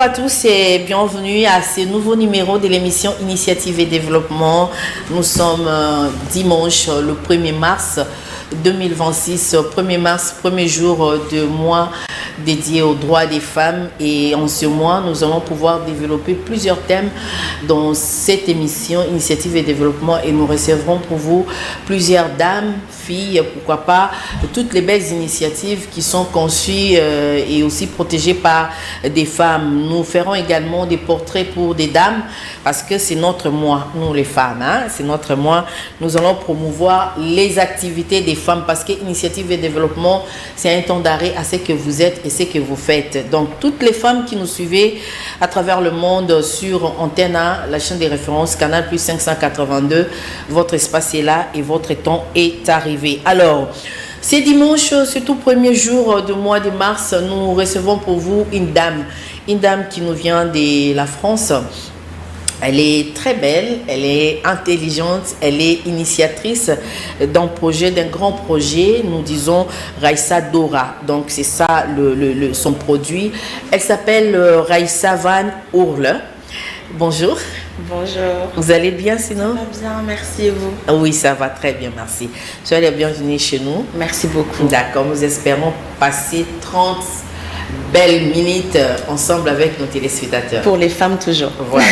à tous et bienvenue à ce nouveau numéro de l'émission Initiative et Développement. Nous sommes dimanche le 1er mars 2026, 1er mars, premier jour de mois dédié aux droits des femmes, et en ce mois nous allons pouvoir développer plusieurs thèmes dans cette émission Initiative et Développement, et nous recevrons pour vous plusieurs dames, filles, pourquoi pas, toutes les belles initiatives qui sont conçues et aussi protégées par des femmes. Nous ferons également des portraits pour des dames parce que c'est notre mois, nous les femmes, hein, c'est notre mois. Nous allons promouvoir les activités des femmes parce que Initiative et Développement, c'est un temps d'arrêt à ce que vous êtes et ce que vous faites. Donc toutes les femmes qui nous suivez à travers le monde sur Antenne 1, la chaîne des références Canal Plus 582, votre espace est là et votre temps est arrivé. Alors, c'est dimanche, c'est tout premier jour du mois de mars, nous recevons pour vous une dame qui nous vient de la France. Elle est très belle, elle est intelligente, elle est initiatrice d'un projet, d'un grand projet, nous disons Raissa Dora. Donc c'est ça son produit. Elle s'appelle Raissa Van Oorle. Bonjour. Bonjour. Vous allez bien sinon? Ça va bien, merci et vous? Oui, ça va très bien, merci. Soyez les bienvenus chez nous. Merci beaucoup. D'accord, nous espérons passer 30 belles minutes ensemble avec nos téléspectateurs. Pour les femmes toujours. Voilà.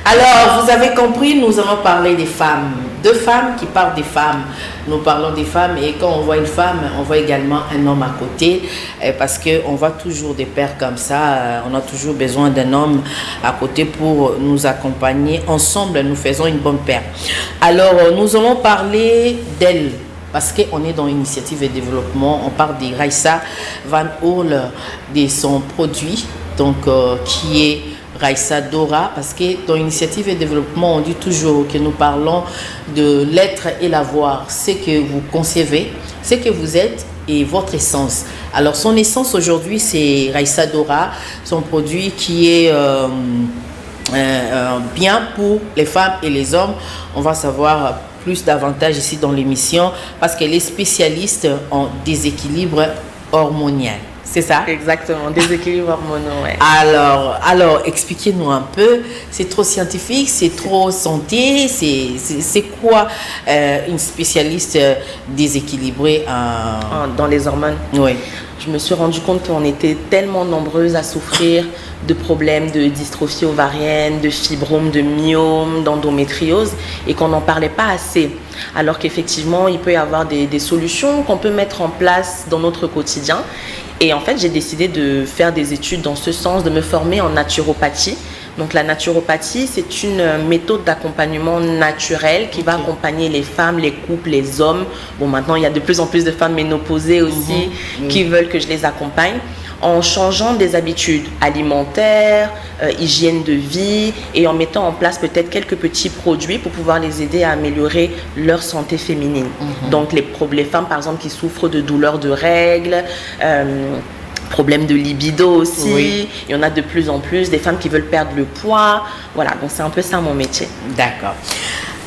Alors, vous avez compris, nous allons parler des femmes. Deux femmes qui parlent des femmes. Nous parlons des femmes, et quand on voit une femme, on voit également un homme à côté, parce qu'on voit toujours des pères comme ça. On a toujours besoin d'un homme à côté pour nous accompagner. Ensemble, nous faisons une bonne paire. Alors, nous allons parler d'elle. Parce qu'on est dans Initiative et Développement, on parle de Raissa Van Oorle, de son produit, donc qui est Raissa Dora, parce que dans Initiative et Développement, on dit toujours que nous parlons de l'être et l'avoir, ce que vous concevez, ce que vous êtes et votre essence. Alors son essence aujourd'hui, c'est Raissa Dora, son produit qui est bien pour les femmes et les hommes. On va savoir plus davantage ici dans l'émission parce qu'elle est spécialiste en déséquilibre hormonal. C'est ça? Exactement, déséquilibre hormonal, ouais. Alors expliquez-nous un peu. C'est trop scientifique, c'est trop santé, c'est quoi une spécialiste déséquilibrée dans les hormones? Oui. Je me suis rendu compte qu'on était tellement nombreuses à souffrir de problèmes de dystrophie ovarienne, de fibromes, de myome, d'endométriose, et qu'on n'en parlait pas assez. Alors qu'effectivement, il peut y avoir des solutions qu'on peut mettre en place dans notre quotidien. Et en fait, j'ai décidé de faire des études dans ce sens, de me former en naturopathie. Donc la naturopathie, c'est une méthode d'accompagnement naturel qui va accompagner les femmes, les couples, les hommes. Bon, maintenant, il y a de plus en plus de femmes ménopausées aussi qui veulent que je les accompagne en changeant des habitudes alimentaires, hygiène de vie, et en mettant en place peut-être quelques petits produits pour pouvoir les aider à améliorer leur santé féminine. Donc les femmes, par exemple, qui souffrent de douleurs de règles, problème de libido aussi, oui. Il y en a de plus en plus, des femmes qui veulent perdre le poids, voilà, donc c'est un peu ça mon métier. D'accord.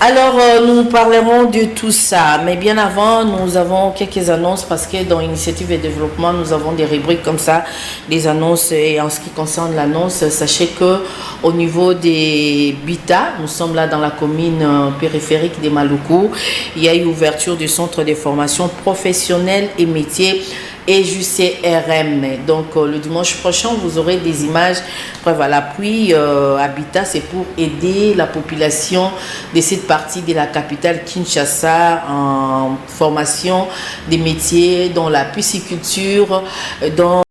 Alors, nous parlerons de tout ça, mais bien avant, nous avons quelques annonces parce que dans Initiative et Développement, nous avons des rubriques comme ça, des annonces, et en ce qui concerne l'annonce, sachez que au niveau des Bita, nous sommes là dans la commune périphérique des Maluku, il y a eu ouverture du centre de formation professionnelle et métiers et JCRM. Donc le dimanche prochain, vous aurez des images, preuve à l'appui. Habitat, c'est pour aider la population de cette partie de la capitale Kinshasa en formation des métiers dans la pisciculture, dans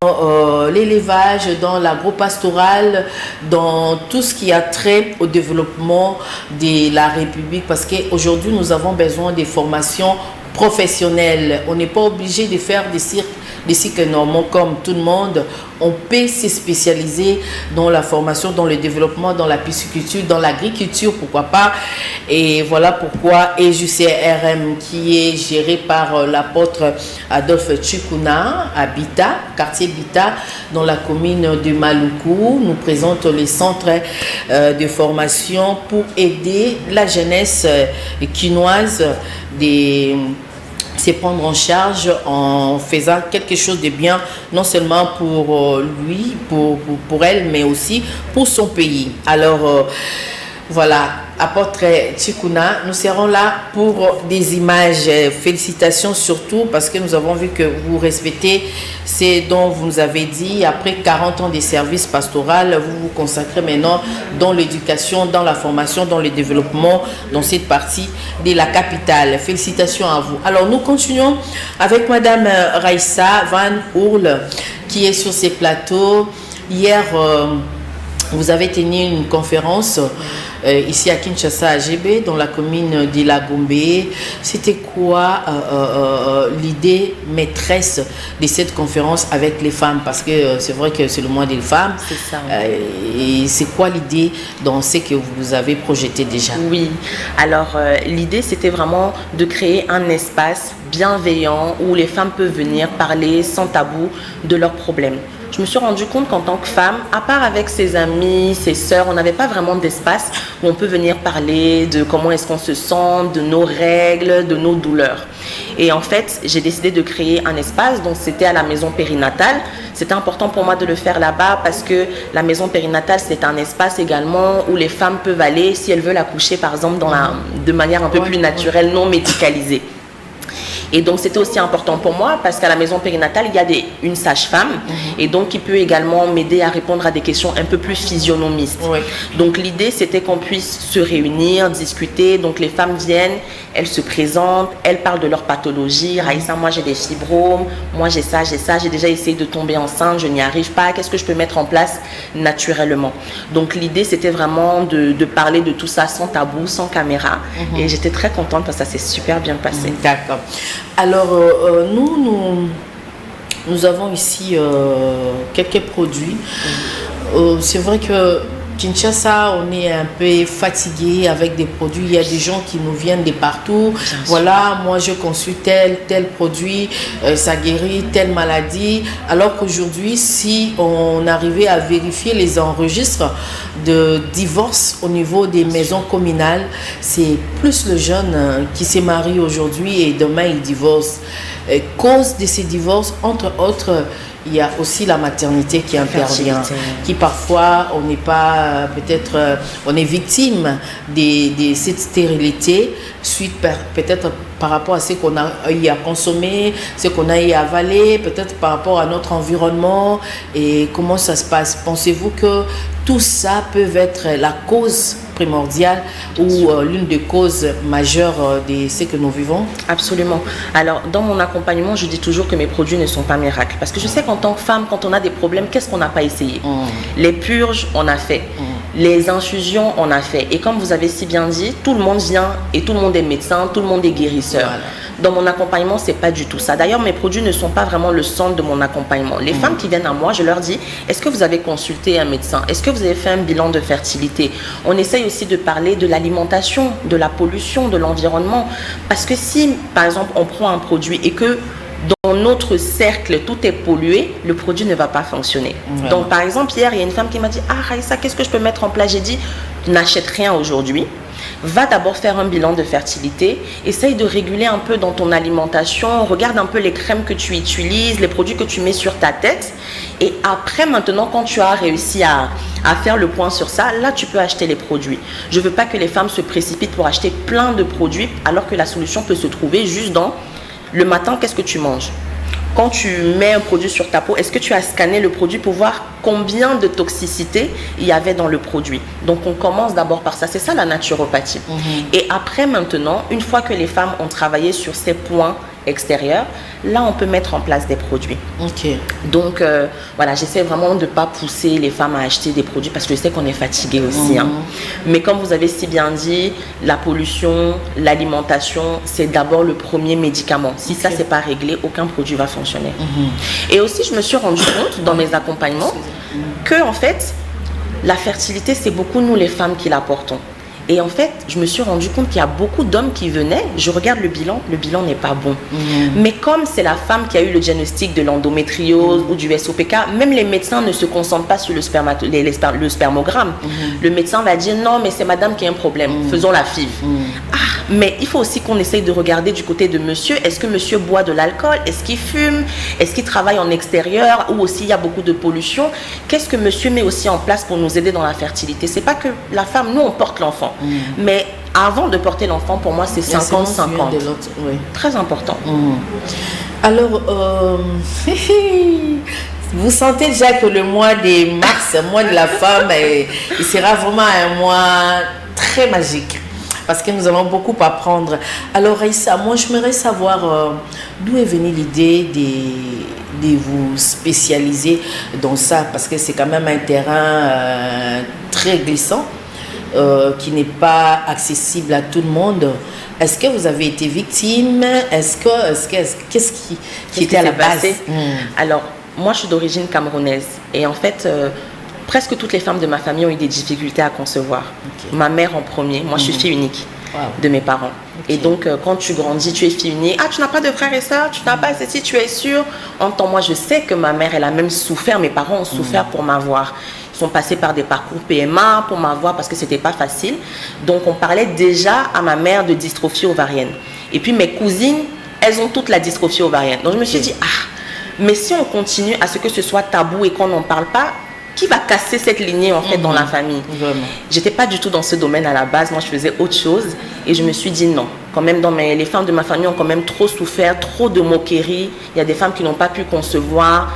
l'élevage, dans l'agro-pastoral, dans tout ce qui a trait au développement de la République, parce qu'aujourd'hui nous avons besoin de formations professionnelles. On n'est pas obligé de faire des cycles normaux comme tout le monde. On peut se spécialiser dans la formation, dans le développement, dans la pisciculture, dans l'agriculture, pourquoi pas. Et voilà pourquoi EJCRM, qui est géré par l'apôtre Adolphe Tchikuna à Bita, quartier Bita, dans la commune de Maluku, nous présente les centres de formation pour aider la jeunesse quinoise c'est prendre en charge en faisant quelque chose de bien, non seulement pour lui, pour elle, mais aussi pour son pays. Alors, voilà, apôtre Tchikouna, nous serons là pour des images. Félicitations surtout parce que nous avons vu que vous respectez ce dont vous nous avez dit. Après 40 ans de service pastoral, vous vous consacrez maintenant dans l'éducation, dans la formation, dans le développement, dans cette partie de la capitale. Félicitations à vous. Alors nous continuons avec Madame Raissa Van Ourle qui est sur ces plateaux. Hier, vous avez tenu une conférence ici à Kinshasa, à GB, dans la commune de La Gombe. C'était quoi l'idée maîtresse de cette conférence avec les femmes? Parce que c'est vrai que c'est le mois des femmes. C'est ça. Et c'est quoi l'idée dans ce que vous avez projeté déjà? Oui, alors l'idée c'était vraiment de créer un espace bienveillant où les femmes peuvent venir parler sans tabou de leurs problèmes. Je me suis rendu compte qu'en tant que femme, à part avec ses amis, ses sœurs, on n'avait pas vraiment d'espace où on peut venir parler de comment est-ce qu'on se sent, de nos règles, de nos douleurs. Et en fait, j'ai décidé de créer un espace, donc c'était à la maison périnatale. C'était important pour moi de le faire là-bas parce que la maison périnatale, c'est un espace également où les femmes peuvent aller si elles veulent accoucher, par exemple, de manière un peu plus naturelle, non médicalisée. Et donc, c'était aussi important pour moi parce qu'à la maison périnatale, il y a une sage-femme et donc qui peut également m'aider à répondre à des questions un peu plus physionomistes. Oui. Donc, l'idée, c'était qu'on puisse se réunir, discuter. Donc, les femmes viennent, elles se présentent, elles parlent de leur pathologie. Raïssa, moi, j'ai des fibromes, moi, j'ai ça, j'ai déjà essayé de tomber enceinte, je n'y arrive pas. Qu'est-ce que je peux mettre en place naturellement? Donc, l'idée, c'était vraiment de parler de tout ça sans tabou, sans caméra. Et j'étais très contente parce que ça s'est super bien passé. D'accord. Alors, nous avons ici quelques produits. C'est vrai que Kinshasa, on est un peu fatigué avec des produits. Il y a des gens qui nous viennent de partout. Voilà, moi je consulte tel produit, ça guérit telle maladie. Alors qu'aujourd'hui, si on arrivait à vérifier les enregistres de divorce au niveau des maisons communales, c'est plus le jeune qui se marie aujourd'hui et demain il divorce. Cause de ces divorces, entre autres, il y a aussi la maternité qui intervient, qui parfois on n'est pas, peut-être, on est victime de cette stérilité suite peut-être par rapport à ce qu'on a eu à consommer, ce qu'on a eu à avaler, peut-être par rapport à notre environnement et comment ça se passe. Pensez-vous que tout ça peut être la cause primordiale ou l'une des causes majeures de ce que nous vivons? Absolument. Alors, dans mon accompagnement, je dis toujours que mes produits ne sont pas miracles. Parce que je sais qu'en tant que femme, quand on a des problèmes, qu'est-ce qu'on n'a pas essayé? Les purges, on a fait. Les infusions, on a fait. Et comme vous avez si bien dit, tout le monde vient et tout le monde est médecin, tout le monde est guérisseur. Voilà. Dans mon accompagnement, c'est pas du tout ça. D'ailleurs, mes produits ne sont pas vraiment le centre de mon accompagnement. Les femmes qui viennent à moi, je leur dis, est-ce que vous avez consulté un médecin? Est-ce que vous avez fait un bilan de fertilité? On essaye aussi de parler de l'alimentation, de la pollution, de l'environnement. Parce que si, par exemple, on prend un produit et que dans notre cercle, tout est pollué, le produit ne va pas fonctionner. Vraiment. Donc, par exemple, hier, il y a une femme qui m'a dit, ah, Raïssa, qu'est-ce que je peux mettre en place? J'ai dit, n'achète rien aujourd'hui. Va d'abord faire un bilan de fertilité, essaye de réguler un peu dans ton alimentation, regarde un peu les crèmes que tu utilises, les produits que tu mets sur ta tête. Et après, maintenant, quand tu as réussi à faire le point sur ça, là, tu peux acheter les produits. Je ne veux pas que les femmes se précipitent pour acheter plein de produits alors que la solution peut se trouver juste dans le matin, qu'est-ce que tu manges? Quand tu mets un produit sur ta peau, est-ce que tu as scanné le produit pour voir combien de toxicité il y avait dans le produit? Donc, on commence d'abord par ça. C'est ça la naturopathie. Et après, maintenant, une fois que les femmes ont travaillé sur ces points extérieurs, là, on peut mettre en place des produits. Donc, voilà, j'essaie vraiment de ne pas pousser les femmes à acheter des produits parce que je sais qu'on est fatigué aussi. Mais comme vous avez si bien dit, la pollution, l'alimentation, c'est d'abord le premier médicament. Si ça, c'est pas réglé, aucun produit va fonctionner. Et aussi, je me suis rendu compte dans mes accompagnements que, en fait, la fertilité, c'est beaucoup nous, les femmes, qui la portons. Et en fait, je me suis rendu compte qu'il y a beaucoup d'hommes qui venaient, je regarde le bilan n'est pas bon. Mais comme c'est la femme qui a eu le diagnostic de l'endométriose ou du SOPK, même les médecins ne se concentrent pas sur le spermogramme. Le médecin va dire non, mais c'est madame qui a un problème, faisons la FIV. Ah, Mais il faut aussi qu'on essaye de regarder du côté de monsieur. Est-ce que monsieur boit de l'alcool? Est-ce qu'il fume? Est-ce qu'il travaille en extérieur? Ou aussi il y a beaucoup de pollution? Qu'est-ce que monsieur met aussi en place pour nous aider dans la fertilité? C'est pas que la femme, nous on porte l'enfant. Mais avant de porter l'enfant, pour moi c'est 50-50. Oui. Très important. Alors, vous sentez déjà que le mois de mars, le mois de la femme, il sera vraiment un mois très magique. Parce que nous allons beaucoup apprendre. Alors, Raïssa, moi, j'aimerais savoir d'où est venue l'idée de vous spécialiser dans ça. Parce que c'est quand même un terrain très glissant, qui n'est pas accessible à tout le monde. Est-ce que vous avez été victime? Qu'est-ce qui était à la base? Alors, moi, je suis d'origine camerounaise. Et en fait, presque toutes les femmes de ma famille ont eu des difficultés à concevoir. Ma mère en premier. Moi, je suis fille unique de mes parents. Et donc, quand tu grandis, tu es fille unique. Ah, tu n'as pas de frères et sœurs, tu n'as pas ceci, tu es sûre. En temps, moi, je sais que ma mère, elle a même souffert. Mes parents ont souffert pour m'avoir. Ils sont passés par des parcours PMA pour m'avoir parce que c'était pas facile. Donc, on parlait déjà à ma mère de dystrophie ovarienne. Et puis, mes cousines, elles ont toute la dystrophie ovarienne. Donc, je me suis dit, mais si on continue à ce que ce soit tabou et qu'on n'en parle pas, qui va casser cette lignée en fait dans la famille? J'étais pas du tout dans ce domaine à la base. Moi, je faisais autre chose et je me suis dit non. Quand même, les femmes de ma famille ont quand même trop souffert, trop de moqueries. Il y a des femmes qui n'ont pas pu concevoir,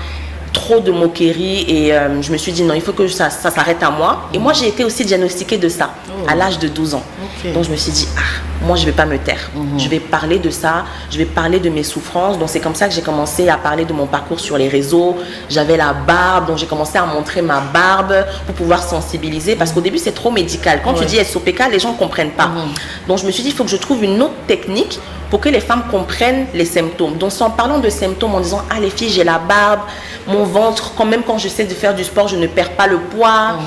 trop de moqueries et je me suis dit non, il faut que ça s'arrête à moi. Et moi, j'ai été aussi diagnostiquée de ça à l'âge de 12 ans. Donc, je me suis dit moi, je vais pas me taire. Je vais parler de ça, je vais parler de mes souffrances. Donc, c'est comme ça que j'ai commencé à parler de mon parcours sur les réseaux. J'avais la barbe, donc j'ai commencé à montrer ma barbe pour pouvoir sensibiliser parce qu'au début, c'est trop médical. Quand tu dis SOPK, les gens ne comprennent pas. Donc, je me suis dit, il faut que je trouve une autre technique pour que les femmes comprennent les symptômes. Donc, c'est en parlant de symptômes, en disant, les filles, j'ai la barbe, mon ventre, quand même quand j'essaie de faire du sport, je ne perds pas le poids,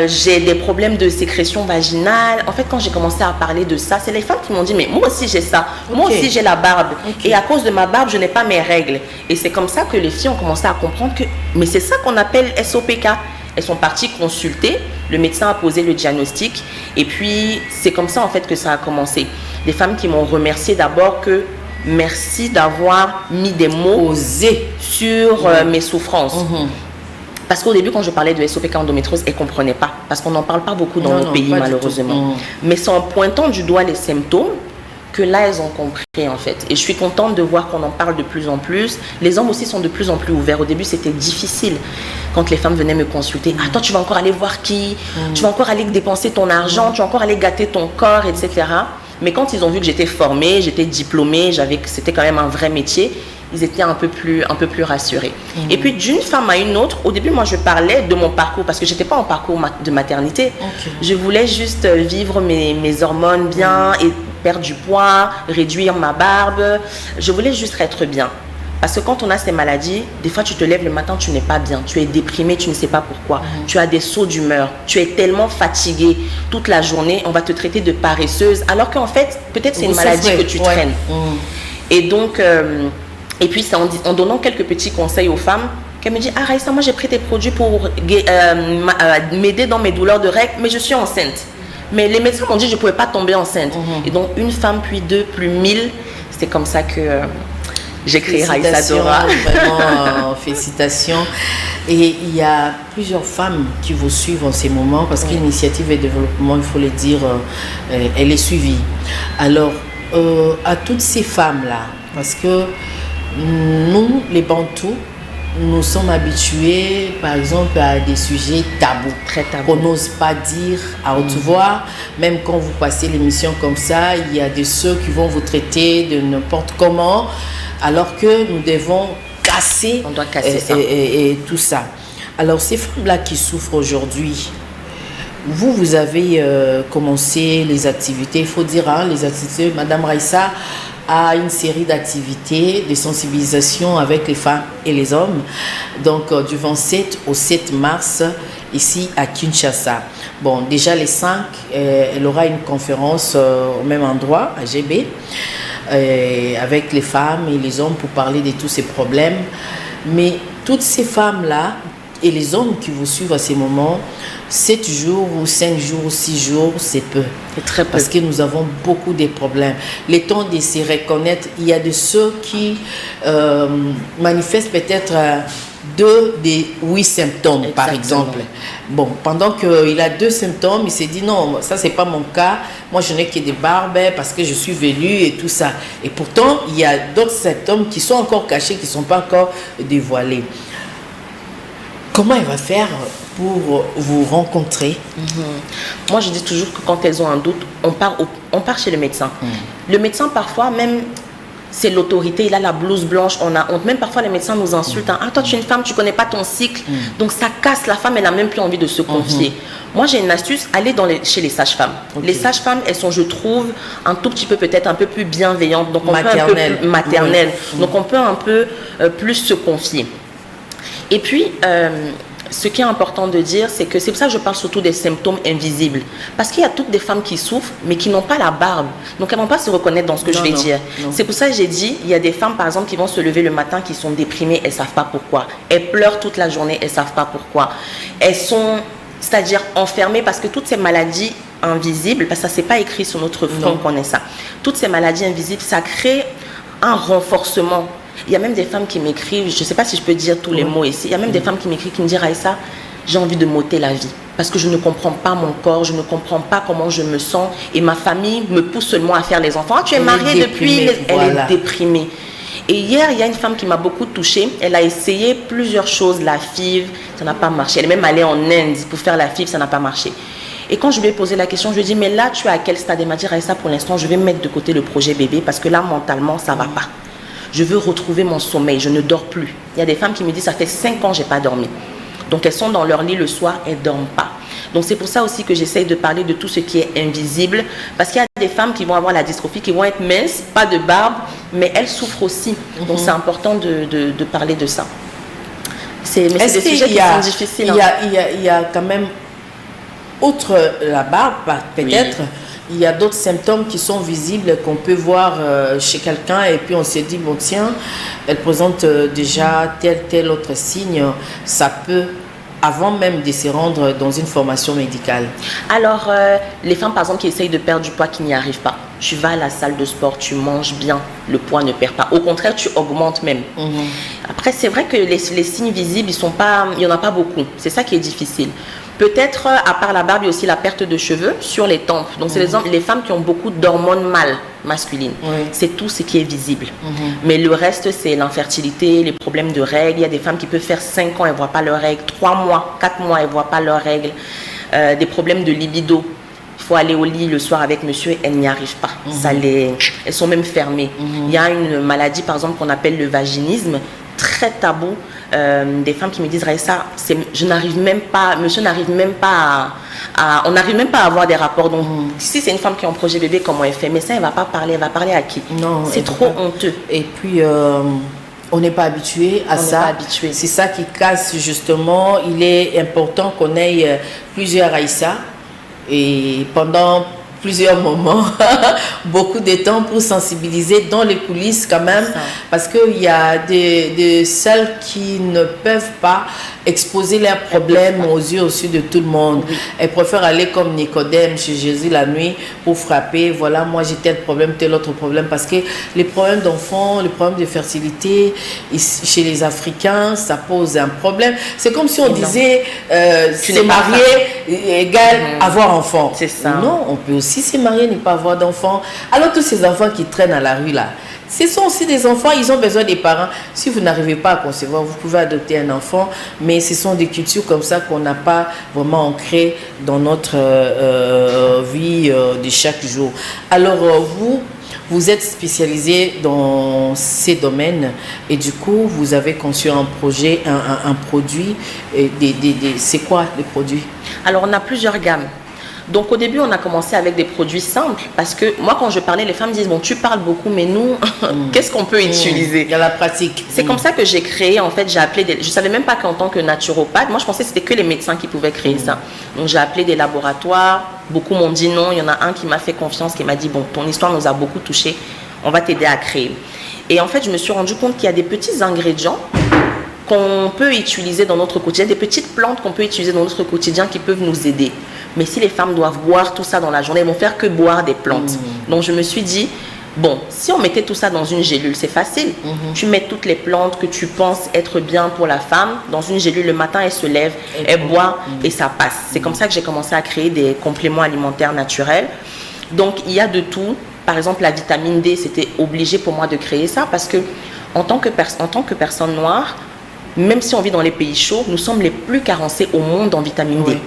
j'ai des problèmes de sécrétion vaginale. En fait, quand j'ai commencé à parler de ça, c'est les femmes qui m'ont dit, mais moi aussi j'ai ça, moi aussi j'ai la barbe. Et à cause de ma barbe, je n'ai pas mes règles. Et c'est comme ça que les filles ont commencé à comprendre que, mais c'est ça qu'on appelle SOPK. Elles sont parties consulter, le médecin a posé le diagnostic et puis c'est comme ça en fait que ça a commencé. Des femmes qui m'ont remercié d'abord que merci d'avoir mis des mots sur mes souffrances. Parce qu'au début, quand je parlais de SOPK endométriose, elles ne comprenaient pas. Parce qu'on n'en parle pas beaucoup dans nos pays, malheureusement. Mais c'est en pointant du doigt les symptômes que là, elles ont compris, en fait. Et je suis contente de voir qu'on en parle de plus en plus. Les hommes aussi sont de plus en plus ouverts. Au début, c'était difficile. Quand les femmes venaient me consulter, toi, tu vas encore aller voir qui? Tu vas encore aller dépenser ton argent? Tu vas encore aller gâter ton corps, etc. Mais quand ils ont vu que j'étais formée, j'étais diplômée, c'était quand même un vrai métier, ils étaient un peu plus rassurés. Et puis d'une femme à une autre, au début moi je parlais de mon parcours parce que j'étais pas en parcours de maternité. Je voulais juste vivre mes hormones bien et perdre du poids, réduire ma barbe. Je voulais juste être bien. Parce que quand on a ces maladies, des fois tu te lèves le matin, tu n'es pas bien, tu es déprimé, tu ne sais pas pourquoi, tu as des sauts d'humeur, tu es tellement fatigué toute la journée, on va te traiter de paresseuse, alors qu'en fait, peut-être c'est une maladie que tu traînes. Et donc, et puis c'est en donnant quelques petits conseils aux femmes qu'elle me dit, Raïssa, moi j'ai pris tes produits pour m'aider dans mes douleurs de règles, mais je suis enceinte. Mais les médecins m'ont dit que je ne pouvais pas tomber enceinte. Et donc une femme, puis deux, puis 1000, c'est comme ça que... j'ai créé Raïssa Dora. Vraiment, félicitations. Et il y a plusieurs femmes qui vous suivent en ces moments parce que l'initiative et développement, il faut le dire, elle est suivie. Alors, à toutes ces femmes-là, parce que nous, les Bantous, nous sommes habitués, par exemple, à des sujets tabous. Très tabous. Qu'on n'ose pas dire à haute voix. Même quand vous passez l'émission comme ça, il y a de ceux qui vont vous traiter de n'importe comment. Alors que nous devons casser, on doit casser ça. Et tout ça. Alors ces femmes-là qui souffrent aujourd'hui, vous avez commencé les activités, il faut dire, les activités, Madame Raïssa a une série d'activités de sensibilisation avec les femmes et les hommes, donc du 27 au 7 mars, ici à Kinshasa. Bon, déjà les 5, elle aura une conférence au même endroit, à GB, avec les femmes et les hommes pour parler de tous ces problèmes. Mais toutes ces femmes-là Et les hommes qui vous suivent à ces moments, 7 jours ou 5 jours ou 6 jours, c'est peu. C'est très peu. Parce que nous avons beaucoup de problèmes. Le temps de se reconnaître, il y a de ceux qui manifestent peut-être 2 des 8 symptômes, Exactement. par exemple. Bon, pendant qu'il a 2 symptômes, il s'est dit non, ça c'est pas mon cas. Moi je n'ai que des barbes parce que je suis velu et tout ça. Et pourtant, il y a d'autres symptômes qui sont encore cachés, qui ne sont pas encore dévoilés. Comment elle va faire pour vous rencontrer? Moi, je dis toujours que quand elles ont un doute, on part chez le médecin. Le médecin, parfois, même, c'est l'autorité, il a la blouse blanche, on a honte. Même parfois, les médecins nous insultent. Hein. Ah, toi, tu es une femme, tu ne connais pas ton cycle. Donc, ça casse. La femme, elle n'a même plus envie de se confier. Moi, j'ai une astuce, allez chez les sages-femmes. Les sages-femmes, elles sont, je trouve, un tout petit peu, peut-être un peu plus bienveillantes. Donc, on peut un peu plus maternelles. Donc, on peut un peu plus se confier. Et puis, ce qui est important de dire, c'est que c'est pour ça que je parle surtout des symptômes invisibles. Parce qu'il y a toutes des femmes qui souffrent, mais qui n'ont pas la barbe. Donc, elles ne vont pas se reconnaître dans ce que je vais dire. C'est pour ça que j'ai dit, il y a des femmes, par exemple, qui vont se lever le matin, qui sont déprimées, elles ne savent pas pourquoi. Elles pleurent toute la journée, elles ne savent pas pourquoi. Elles sont, c'est-à-dire enfermées, parce que toutes ces maladies invisibles, parce que ça, ce n'est pas écrit sur notre front qu'on ait ça. Toutes ces maladies invisibles, ça crée un renforcement. Il y a même des femmes qui m'écrivent, je ne sais pas si je peux dire tous les mots ici, il y a même des femmes qui m'écrivent, qui me disent « Raïssa, j'ai envie de m'ôter la vie parce que je ne comprends pas mon corps, je ne comprends pas comment je me sens et ma famille me pousse seulement à faire les enfants. Ah, tu es mariée depuis, elle est déprimée. » Et hier, il y a une femme qui m'a beaucoup touchée. Elle a essayé plusieurs choses, la FIV, ça n'a pas marché. Elle est même allée en Inde pour faire la FIV, ça n'a pas marché. Et quand je lui ai posé la question, je lui ai dit, mais là, tu es à quel stade? Elle m'a dit, Raïssa, pour l'instant, je vais mettre de côté le projet bébé parce que là, mentalement, ça ne va pas. Je veux retrouver mon sommeil, je ne dors plus. Il y a des femmes qui me disent, ça fait 5 ans que je n'ai pas dormi. Donc, elles sont dans leur lit le soir, elles ne dorment pas. Donc, c'est pour ça aussi que j'essaye de parler de tout ce qui est invisible. Parce qu'il y a des femmes qui vont avoir la dystrophie, qui vont être minces, pas de barbe, mais elles souffrent aussi. Donc, c'est important de parler de ça. Mais c'est des sujets qui sont difficiles. Il y a quand même, outre la barbe, peut-être, il y a d'autres symptômes qui sont visibles, qu'on peut voir chez quelqu'un et puis on se dit, bon tiens, elle présente déjà tel autre signe, ça peut, avant même de se rendre dans une formation médicale. Alors, les femmes par exemple qui essayent de perdre du poids, qui n'y arrivent pas, tu vas à la salle de sport, tu manges bien, le poids ne perd pas, au contraire tu augmentes même. Après c'est vrai que les signes visibles, il n'y en a pas beaucoup, c'est ça qui est difficile. Peut-être, à part la barbe, il y a aussi la perte de cheveux sur les tempes. Donc, c'est les femmes qui ont beaucoup d'hormones mâles masculines. C'est tout ce qui est visible. Mais le reste, c'est l'infertilité, les problèmes de règles. Il y a des femmes qui peuvent faire 5 ans, elles ne voient pas leurs règles. 3 mois, 4 mois, elles ne voient pas leurs règles. Des problèmes de libido. Il faut aller au lit le soir avec monsieur, elles n'y arrivent pas. Elles sont même fermées. Il y a une maladie, par exemple, qu'on appelle le vaginisme, très tabou. Des femmes qui me disent, Raïssa, je n'arrive même pas, monsieur n'arrive même pas on n'arrive même pas à avoir des rapports. Donc, si c'est une femme qui est en projet bébé, comment elle fait? Mais ça, elle ne va pas parler, elle va parler à qui? Non, c'est trop honteux. Et puis, on n'est pas habitué à ça. C'est ça qui casse justement. Il est important qu'on ait plusieurs Raïssa et pendant plusieurs moments, beaucoup de temps pour sensibiliser dans les coulisses quand même, parce qu'il y a des celles qui ne peuvent pas exposer leurs problèmes aux yeux aussi de tout le monde. Elles préfèrent aller comme Nicodème chez Jésus la nuit pour frapper, voilà, moi j'ai tel problème, tel autre problème, parce que les problèmes d'enfants, les problèmes de fertilité, chez les Africains, ça pose un problème. C'est comme si on disait, se marier égale avoir enfant. C'est ça. Non, on peut aussi se marier, ne pas avoir d'enfants. Alors tous ces enfants qui traînent à la rue là, ce sont aussi des enfants, ils ont besoin des parents. Si vous n'arrivez pas à concevoir, vous pouvez adopter un enfant, mais ce sont des cultures comme ça qu'on n'a pas vraiment ancrées dans notre vie de chaque jour. Alors vous êtes spécialisé dans ces domaines et du coup vous avez conçu un projet, un produit. C'est quoi les produits? Alors on a plusieurs gammes. Donc au début, on a commencé avec des produits simples parce que moi, quand je parlais, les femmes disent, bon, tu parles beaucoup, mais nous, qu'est-ce qu'on peut utiliser? Il y a la pratique. C'est comme ça que j'ai créé, en fait, j'ai appelé je ne savais même pas qu'en tant que naturopathe, moi je pensais que c'était que les médecins qui pouvaient créer ça. Donc j'ai appelé des laboratoires, beaucoup m'ont dit non, il y en a un qui m'a fait confiance, qui m'a dit, bon, ton histoire nous a beaucoup touchés, on va t'aider à créer. Et en fait, je me suis rendu compte qu'il y a des petits ingrédients qu'on peut utiliser dans notre quotidien, des petites plantes qu'on peut utiliser dans notre quotidien qui peuvent nous aider. Mais si les femmes doivent boire tout ça dans la journée, elles vont faire que boire des plantes. Donc je me suis dit, bon, si on mettait tout ça dans une gélule, c'est facile. Tu mets toutes les plantes que tu penses être bien pour la femme dans une gélule. Le matin, elle se lève, elle boit et ça passe. C'est comme ça que j'ai commencé à créer des compléments alimentaires naturels. Donc, il y a de tout. Par exemple, la vitamine D, c'était obligé pour moi de créer ça parce que en tant que personne noire, même si on vit dans les pays chauds, nous sommes les plus carencés au monde en vitamine D.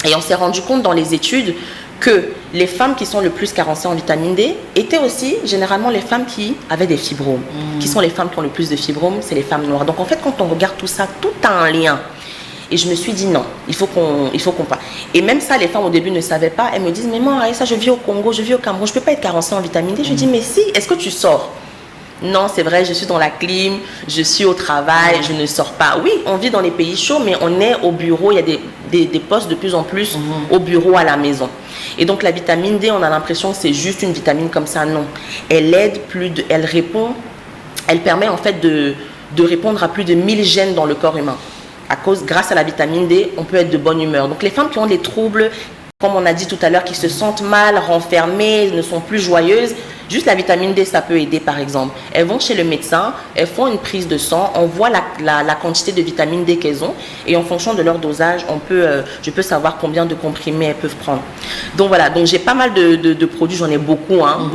Et on s'est rendu compte dans les études que les femmes qui sont le plus carencées en vitamine D étaient aussi généralement les femmes qui avaient des fibromes. Qui sont les femmes qui ont le plus de fibromes? C'est les femmes noires. Donc en fait, quand on regarde tout ça, tout a un lien. Et je me suis dit non, il faut qu'on parle. Et même ça, les femmes au début ne savaient pas. Elles me disent, mais moi, ça, je vis au Congo, je vis au Cameroun, je ne peux pas être carencée en vitamine D. Je dis, mais si, est-ce que tu sors? Non, c'est vrai, je suis dans la clim, je suis au travail, je ne sors pas. Oui, on vit dans les pays chauds, mais on est au bureau. Il y a des postes de plus en plus au bureau, à la maison. Et donc, la vitamine D, on a l'impression que c'est juste une vitamine comme ça. Non, elle aide elle répond, elle permet en fait de répondre à plus de 1000 gènes dans le corps humain. Grâce à la vitamine D, on peut être de bonne humeur. Donc, les femmes qui ont des troubles, comme on a dit tout à l'heure, qui se sentent mal, renfermées, ne sont plus joyeuses, juste la vitamine D, ça peut aider par exemple. Elles vont chez le médecin, elles font une prise de sang, on voit la quantité de vitamine D qu'elles ont et en fonction de leur dosage, je peux savoir combien de comprimés elles peuvent prendre. Donc voilà, donc j'ai pas mal de produits, j'en ai beaucoup. Hein.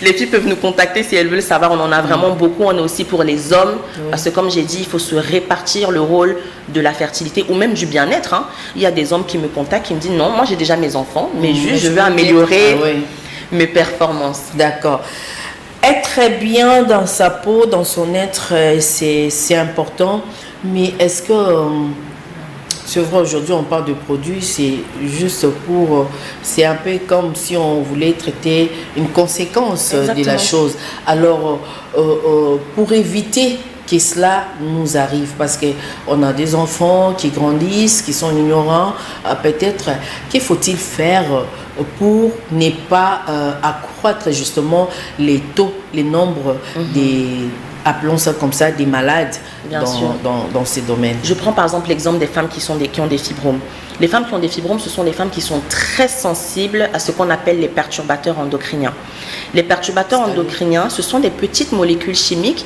Les filles peuvent nous contacter si elles veulent savoir, on en a vraiment beaucoup. On est aussi pour les hommes parce que comme j'ai dit, il faut se répartir le rôle de la fertilité ou même du bien-être. Hein. Il y a des hommes qui me contactent, qui me disent non, moi j'ai déjà mes enfants, mais juste je veux améliorer mes performances. D'accord. Être très bien dans sa peau, dans son être, c'est important. Mais est-ce que, c'est vrai, aujourd'hui on parle de produits, c'est juste c'est un peu comme si on voulait traiter une conséquence de la chose. Alors, pour éviter que cela nous arrive, parce qu'on a des enfants qui grandissent, qui sont ignorants, peut-être, qu'il faut-il faire pour ne pas accroître justement les taux, les nombres appelons ça comme ça, des malades dans ces domaines. Je prends par exemple l'exemple des femmes qui ont des fibromes. Les femmes qui ont des fibromes, ce sont des femmes qui sont très sensibles à ce qu'on appelle les perturbateurs endocriniens. Les perturbateurs endocriniens, ce sont des petites molécules chimiques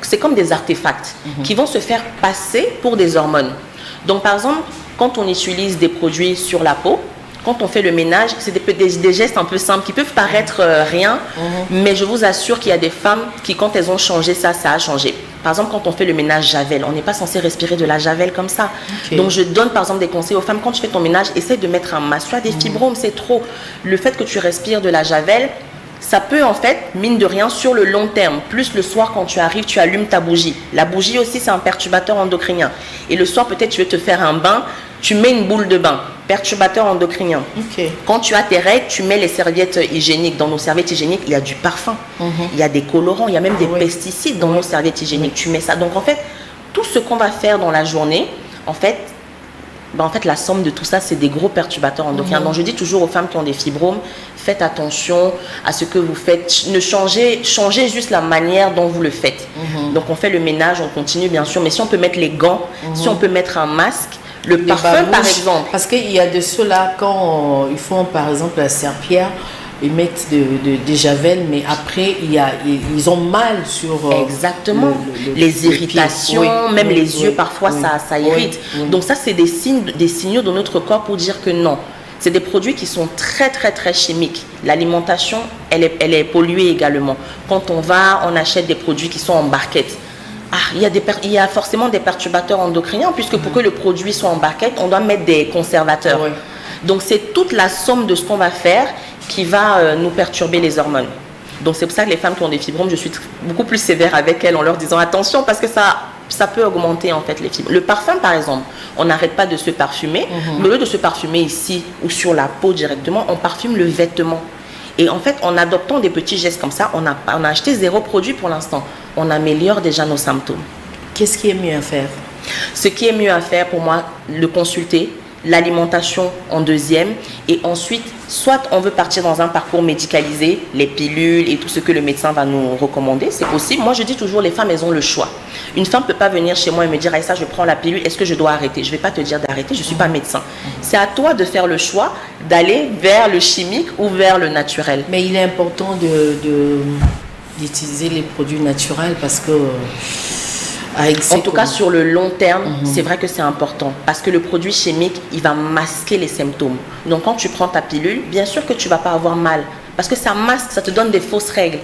c'est comme des artefacts, qui vont se faire passer pour des hormones. Donc par exemple, quand on utilise des produits sur la peau, quand on fait le ménage, c'est des gestes un peu simples qui peuvent paraître rien, mais je vous assure qu'il y a des femmes qui, quand elles ont changé ça a changé. Par exemple, quand on fait le ménage javel, on n'est pas censé respirer de la javel comme ça. Donc, je donne par exemple des conseils aux femmes, quand tu fais ton ménage, essaye de mettre un masque. Tu as des fibromes, c'est trop. Le fait que tu respires de la javel, ça peut en fait, mine de rien, sur le long terme, plus le soir quand tu arrives, tu allumes ta bougie. La bougie aussi, c'est un perturbateur endocrinien. Et le soir, peut-être tu veux te faire un bain, tu mets une boule de bain, perturbateur endocrinien. Quand tu as tes règles, tu mets les serviettes hygiéniques. Dans nos serviettes hygiéniques, il y a du parfum, il y a des colorants, il y a même des pesticides dans nos serviettes hygiéniques. Tu mets ça. Donc en fait, tout ce qu'on va faire dans la journée, en fait, la somme de tout ça, c'est des gros perturbateurs endocriniens. Donc, je dis toujours aux femmes qui ont des fibromes, faites attention à ce que vous faites. Ne changez juste la manière dont vous le faites. Donc, on fait le ménage, on continue bien sûr. Mais si on peut mettre les gants, si on peut mettre un masque, le parfum par exemple. Parce qu'il y a de ceux-là, quand ils font par exemple la serpillère, ils mettent des javel, mais après ils ont mal sur exactement les irritations, même les yeux parfois ça irrite. Donc ça c'est des signaux de notre corps pour dire que non. C'est des produits qui sont très très très chimiques. L'alimentation elle est polluée également. Quand on achète des produits qui sont en barquette. Il y a forcément des perturbateurs endocriniens puisque pour que le produit soit en barquette, on doit mettre des conservateurs. Donc c'est toute la somme de ce qu'on va faire qui va nous perturber les hormones. Donc c'est pour ça que les femmes qui ont des fibromes, je suis beaucoup plus sévère avec elles en leur disant attention parce que ça peut augmenter en fait les fibres. Le parfum par exemple, on n'arrête pas de se parfumer, mais au lieu de se parfumer ici ou sur la peau directement, on parfume le vêtement. Et en fait, en adoptant des petits gestes comme ça, on a acheté 0 produit pour l'instant. On améliore déjà nos symptômes. Qu'est-ce qui est mieux à faire? Ce qui est mieux à faire pour moi, le consulter, l'alimentation en deuxième, et ensuite, soit on veut partir dans un parcours médicalisé, les pilules et tout ce que le médecin va nous recommander, c'est possible. Moi, je dis toujours, les femmes, elles ont le choix. Une femme ne peut pas venir chez moi et me dire, Aïssa, je prends la pilule, est-ce que je dois arrêter? Je ne vais pas te dire d'arrêter, je ne suis pas médecin. C'est à toi de faire le choix d'aller vers le chimique ou vers le naturel. Mais il est important d'utiliser les produits naturels parce que... En tout cas, sur le long terme, c'est vrai que c'est important parce que le produit chimique, il va masquer les symptômes. Donc, quand tu prends ta pilule, bien sûr que tu ne vas pas avoir mal parce que ça masque, ça te donne des fausses règles.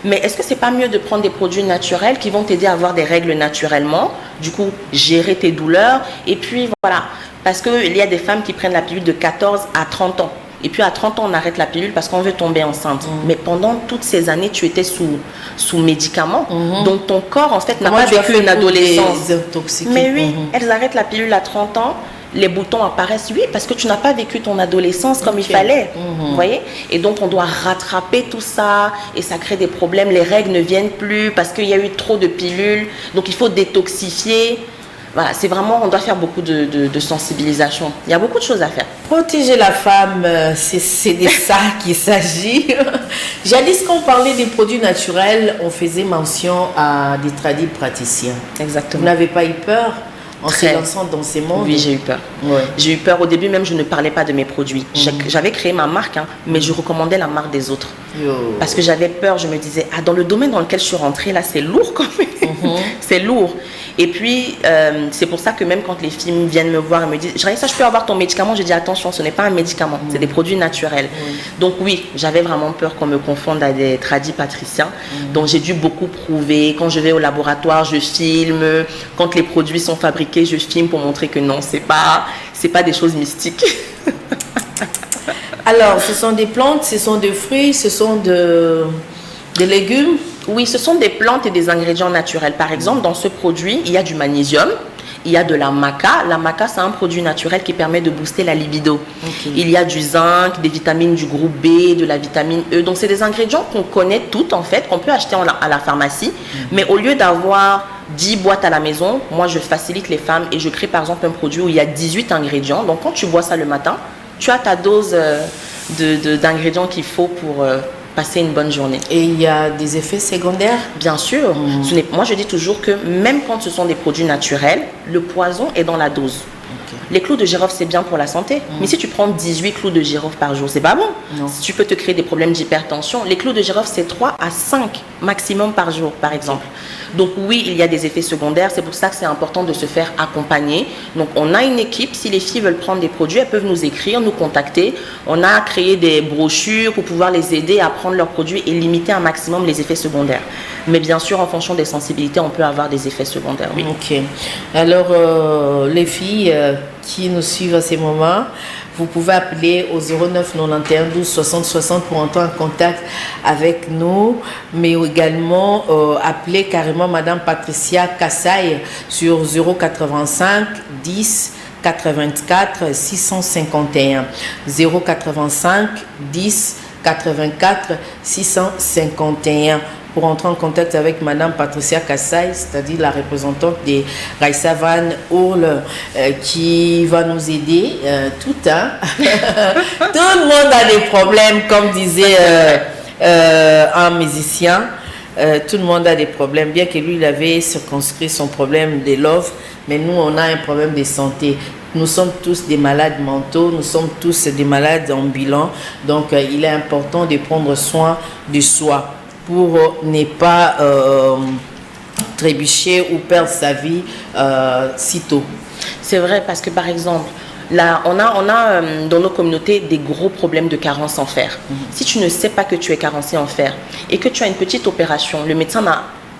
Mais est-ce que c'est pas mieux de prendre des produits naturels qui vont t'aider à avoir des règles naturellement, du coup, gérer tes douleurs et puis voilà. Parce qu'il y a des femmes qui prennent la pilule de 14 à 30 ans. Et puis à 30 ans, on arrête la pilule parce qu'on veut tomber enceinte. Mais pendant toutes ces années, tu étais sous médicaments. Donc ton corps, en fait, n'a pas vécu une adolescence. Mais oui, elles arrêtent la pilule à 30 ans. Les boutons apparaissent, oui, parce que tu n'as pas vécu ton adolescence comme il fallait. Vous voyez? Et donc, on doit rattraper tout ça et ça crée des problèmes. Les règles ne viennent plus parce qu'il y a eu trop de pilules. Donc, il faut détoxifier. Voilà, c'est vraiment, on doit faire beaucoup de sensibilisation. Il y a beaucoup de choses à faire. Protéger la femme, c'est de ça qu'il s'agit. Jadis, quand on parlait des produits naturels, on faisait mention à des tradis praticiens. Exactement. Vous n'avez pas eu peur en se lançant dans ces mondes? Oui, j'ai eu peur. Ouais. J'ai eu peur. Au début, même, je ne parlais pas de mes produits. J'avais créé ma marque, mais je recommandais la marque des autres. Parce que j'avais peur. Je me disais, dans le domaine dans lequel je suis rentrée, là, c'est lourd quand même. C'est lourd. Et puis, c'est pour ça que même quand les filles viennent me voir et me disent, ça, je peux avoir ton médicament? Je dis, attention, ce n'est pas un médicament, c'est des produits naturels. Donc oui, j'avais vraiment peur qu'on me confonde à des tradis patriciens. Donc j'ai dû beaucoup prouver. Quand je vais au laboratoire, je filme. Quand les produits sont fabriqués, je filme pour montrer que non, c'est pas des choses mystiques. Alors, ce sont des plantes, ce sont des fruits, ce sont des légumes? Oui, ce sont des plantes et des ingrédients naturels. Par exemple, dans ce produit, il y a du magnésium, il y a de la maca. La maca, c'est un produit naturel qui permet de booster la libido. Il y a du zinc, des vitamines du groupe B, de la vitamine E. Donc, c'est des ingrédients qu'on connaît toutes, en fait, qu'on peut acheter à la pharmacie. Mais au lieu d'avoir 10 boîtes à la maison, moi, je facilite les femmes et je crée, par exemple, un produit où il y a 18 ingrédients. Donc, quand tu bois ça le matin, tu as ta dose d'ingrédients qu'il faut pour... passer une bonne journée. Et il y a des effets secondaires? Bien sûr. Moi, je dis toujours que même quand ce sont des produits naturels, le poison est dans la dose. Les clous de girofle, c'est bien pour la santé. Mais si tu prends 18 clous de girofle par jour, c'est pas bon. Tu peux te créer des problèmes d'hypertension. Les clous de girofle, c'est 3 à 5 maximum par jour, par exemple. Donc oui, il y a des effets secondaires. C'est pour ça que c'est important de se faire accompagner. Donc on a une équipe. Si les filles veulent prendre des produits, elles peuvent nous écrire, nous contacter. On a créé des brochures pour pouvoir les aider à prendre leurs produits et limiter un maximum les effets secondaires. Mais bien sûr, en fonction des sensibilités, on peut avoir des effets secondaires. Oui. Ok. Alors, les filles qui nous suivent à ces moments, vous pouvez appeler au 09 91 12 60 60 pour entrer en contact avec nous, mais également appeler carrément Madame Patricia Kassai sur 085 10 84 651 085 10 84 651 pour entrer en contact avec Madame Patricia Kassai, c'est-à-dire la représentante de Raissa Van Ourle, qui va nous aider tout le temps. Tout le monde a des problèmes, comme disait un musicien. Tout le monde a des problèmes, bien que lui, il avait circonscrit son problème de l'offre, mais nous, on a un problème de santé. Nous sommes tous des malades mentaux, nous sommes tous des malades ambulants, donc il est important de prendre soin de soi pour ne pas trébucher ou perdre sa vie si tôt. C'est vrai, parce que par exemple, là, on a dans nos communautés des gros problèmes de carence en fer. Si tu ne sais pas que tu es carencé en fer et que tu as une petite opération, le médecin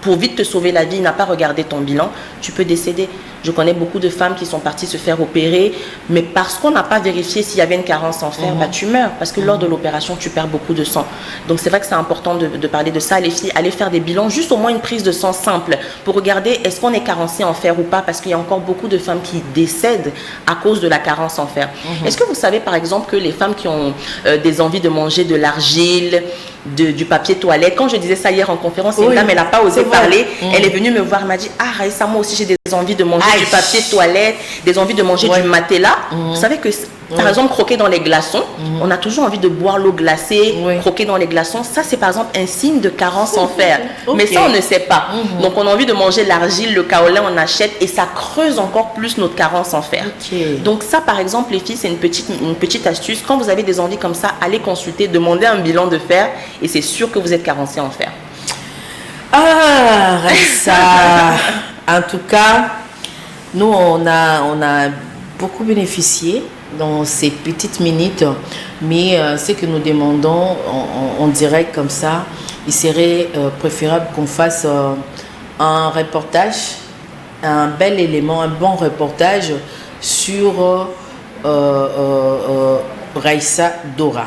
pour vite te sauver la vie, n'a pas regardé ton bilan, tu peux décéder. Je connais beaucoup de femmes qui sont parties se faire opérer, mais parce qu'on n'a pas vérifié s'il y avait une carence en fer, tu meurs. Parce que lors de l'opération, tu perds beaucoup de sang. Donc c'est vrai que c'est important de parler de ça. Les filles, allez faire des bilans, juste au moins une prise de sang simple, pour regarder est-ce qu'on est carencé en fer ou pas, parce qu'il y a encore beaucoup de femmes qui décèdent à cause de la carence en fer. Est-ce que vous savez par exemple que les femmes qui ont des envies de manger de l'argile, du papier toilette, quand je disais ça hier en conférence, une dame, elle n'a pas osé parler, elle est venue me voir, elle m'a dit, ah Raissa, moi aussi j'ai des envies de manger du papier toilette, des envies de manger du Matela. Vous savez que, par exemple, croquer dans les glaçons, on a toujours envie de boire l'eau glacée, croquer dans les glaçons. Ça, c'est par exemple un signe de carence en fer. Mais ça, on ne sait pas. Donc, on a envie de manger l'argile, le kaolin, on achète et ça creuse encore plus notre carence en fer. Donc, ça, par exemple, les filles, c'est une petite astuce. Quand vous avez des envies comme ça, allez consulter, demandez un bilan de fer et c'est sûr que vous êtes carencé en fer. Ah, Raissa. En tout cas, nous, on a beaucoup bénéficié dans ces petites minutes, mais ce que nous demandons en direct comme ça, il serait préférable qu'on fasse un reportage, un bel élément, un bon reportage sur Raissa Dora.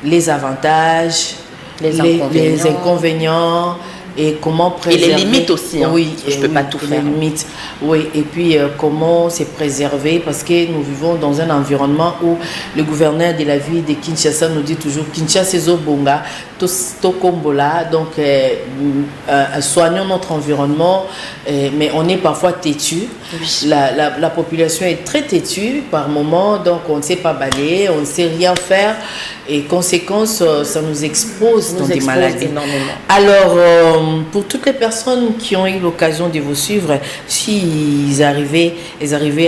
Les avantages, les inconvénients et comment préserver. Et les limites aussi. Hein, oui, je ne peux pas tout faire. Les limites, oui. Et puis comment se préserver parce que nous vivons dans un environnement où le gouverneur de la ville de Kinshasa nous dit toujours Kinshasa c'est Zobonga, Tokombola. Donc soignons notre environnement, mais on est parfois têtu. Oui. La population est très têtue par moment, donc on ne sait pas balayer, on ne sait rien faire. Et conséquence, ça nous expose dans des maladies. Énormément. Alors, pour toutes les personnes qui ont eu l'occasion de vous suivre, s'ils arrivaient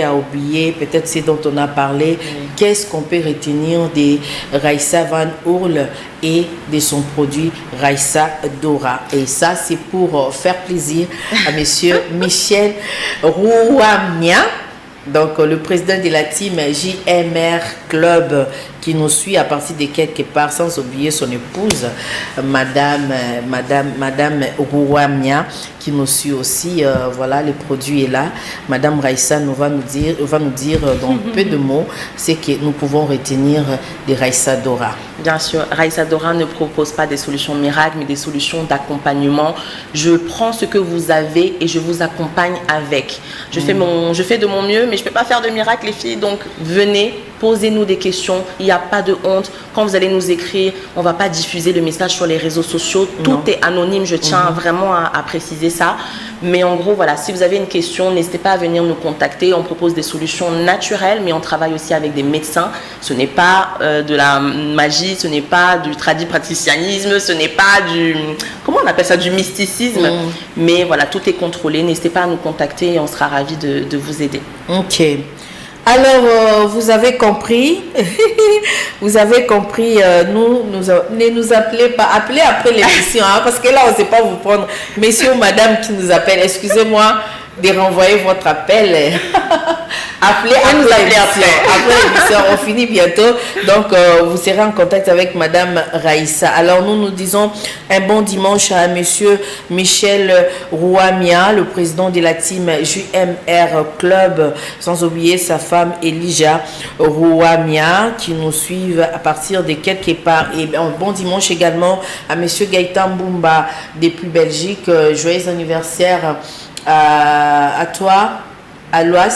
à oublier peut-être ce dont on a parlé, qu'est-ce qu'on peut retenir de Raissa Van Oorl et de son produit Raissa Dora? Et ça, c'est pour faire plaisir à monsieur Michel Rouamia. Donc, le président de la team JMR Club qui nous suit à partir de quelque part, sans oublier son épouse, Madame Rouamia, qui nous suit aussi. Voilà, le produit est là. Madame Raissa va nous dire dans peu de mots ce que nous pouvons retenir de Raissa Dora. Bien sûr, Raissa Dora ne propose pas des solutions miracles, mais des solutions d'accompagnement. Je prends ce que vous avez et je vous accompagne avec. Je fais de mon mieux, mais je ne peux pas faire de miracle, les filles. Donc, venez, posez-nous des questions. Il n'y a pas de honte. Quand vous allez nous écrire, on ne va pas diffuser le message sur les réseaux sociaux. Tout est anonyme. Je tiens vraiment à préciser ça. Mais en gros, voilà, si vous avez une question, n'hésitez pas à venir nous contacter. On propose des solutions naturelles, mais on travaille aussi avec des médecins. Ce n'est pas de la magie, ce n'est pas du tradipraticianisme, ce n'est pas du... Comment on appelle ça? Du mysticisme. Mais voilà, tout est contrôlé. N'hésitez pas à nous contacter et on sera ravis de vous aider. Ok. Alors, vous avez compris, vous avez compris, ne nous appelez pas, appelez après l'émission, hein, parce que là, on ne sait pas vous prendre. Messieurs ou madame qui nous appellent, excusez-moi de renvoyer votre appel. Appelez après l'émission, on finit bientôt. Donc, vous serez en contact avec Madame Raissa. Alors, nous disons un bon dimanche à Monsieur Michel Rouamia, le président de la team JMR Club, sans oublier sa femme Elijah Rouamia, qui nous suivent à partir de quelque part. Et un bon dimanche également à Monsieur Gaëtan Boumba, depuis Belgique. Joyeux anniversaire à toi, Alois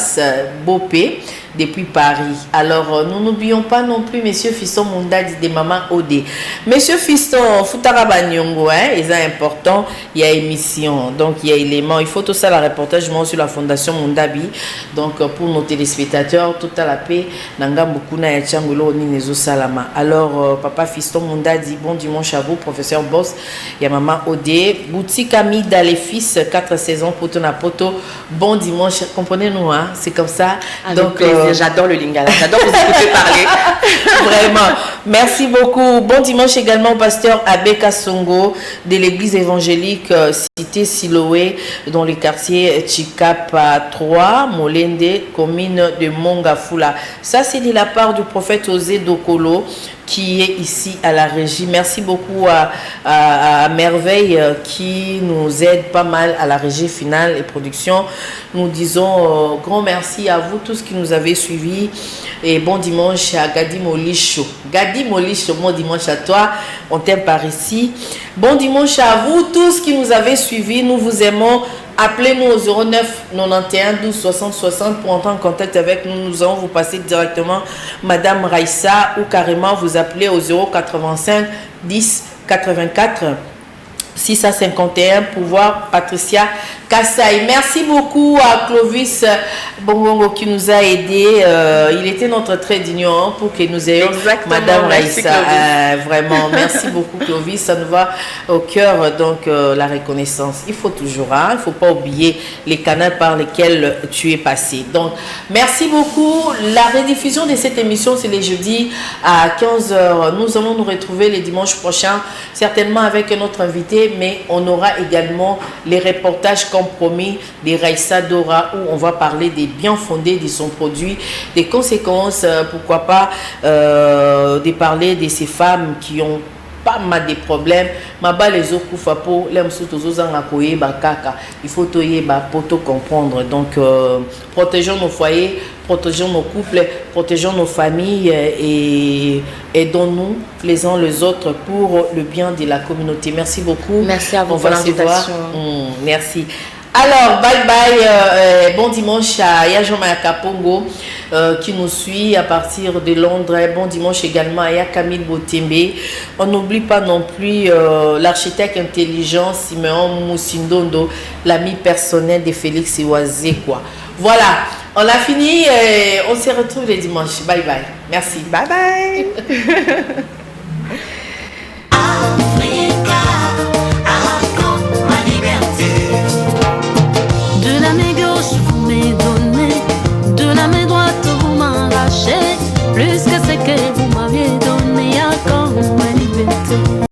Bopé, depuis Paris. Alors, nous n'oublions pas non plus Monsieur Fiston Mundadi de Maman Odé. Monsieur Fiston, Futarabanyongo, c'est important, il y a émission, donc il y a élément. Il faut tout ça, le reportage sur la Fondation Mundabi. Donc, pour nos téléspectateurs, tout à la paix, Nanga Mukuna et Tchangolo Ninezo Salama. Alors, Papa Fiston Mundadi, bon dimanche à vous, professeur Boss, il y a Maman Odé. Boutique Ami dans les fils, 4 saisons, poto na poto. Bon dimanche, comprenez-nous, hein, c'est comme ça. Avec donc, j'adore le lingala, j'adore vous écouter parler. Vraiment, merci beaucoup. Bon dimanche également au pasteur Abbé Kassongo de l'église évangélique cité Siloé dans le quartier Chikapa 3, Molende, commune de Mongafula. Ça, c'est de la part du prophète Osé Dokolo qui est ici à la régie. Merci beaucoup à Merveille qui nous aide pas mal à la régie finale et production. Nous disons grand merci à vous tous qui nous avez suivis et bon dimanche à Gadi Molicho. Gadi Molicho, bon dimanche à toi, on t'aime par ici. Bon dimanche à vous tous qui nous avez suivis, nous vous aimons. Appelez-nous au 09 91 12 60 60 pour entrer en contact avec nous. Nous allons vous passer directement Madame Raissa ou carrément vous appelez au 085 10 84 651 pour voir Patricia Kassai. Merci beaucoup à Clovis Bongongo qui nous a aidé. Il était notre trait d'union pour que nous ayons Madame Raïssa. Vraiment, merci beaucoup Clovis. Ça nous va au cœur, donc la reconnaissance. Il faut toujours, il ne faut pas oublier les canaux par lesquels tu es passé. Donc, merci beaucoup. La rediffusion de cette émission, c'est les jeudis à 15h. Nous allons nous retrouver les dimanches prochains, certainement avec notre invité, mais on aura également les reportages comme promis des Raïssa Dora où on va parler des bien fondés de son produit, des conséquences, pourquoi pas de parler de ces femmes qui ont pas mal de problèmes. Maba les okufapo, les il faut pour comprendre. Donc, protégeons nos foyers, protégeons nos couples, protégeons nos familles et aidons-nous les uns les autres pour le bien de la communauté. Merci beaucoup. Merci à vous pour l'invitation. Merci. Alors, bye bye, bon dimanche à Yajoma Kapongo qui nous suit à partir de Londres. Bon dimanche également à Camille Botembe. On n'oublie pas non plus l'architecte intelligent Simeon Moussindondo, l'ami personnel de Félix Iwazekwa. Voilà, on a fini. On se retrouve les dimanches. Bye bye. Merci. Bye bye. De la main gauche, vous m'avez donné, de la main droite, vous m'arrachez, plus que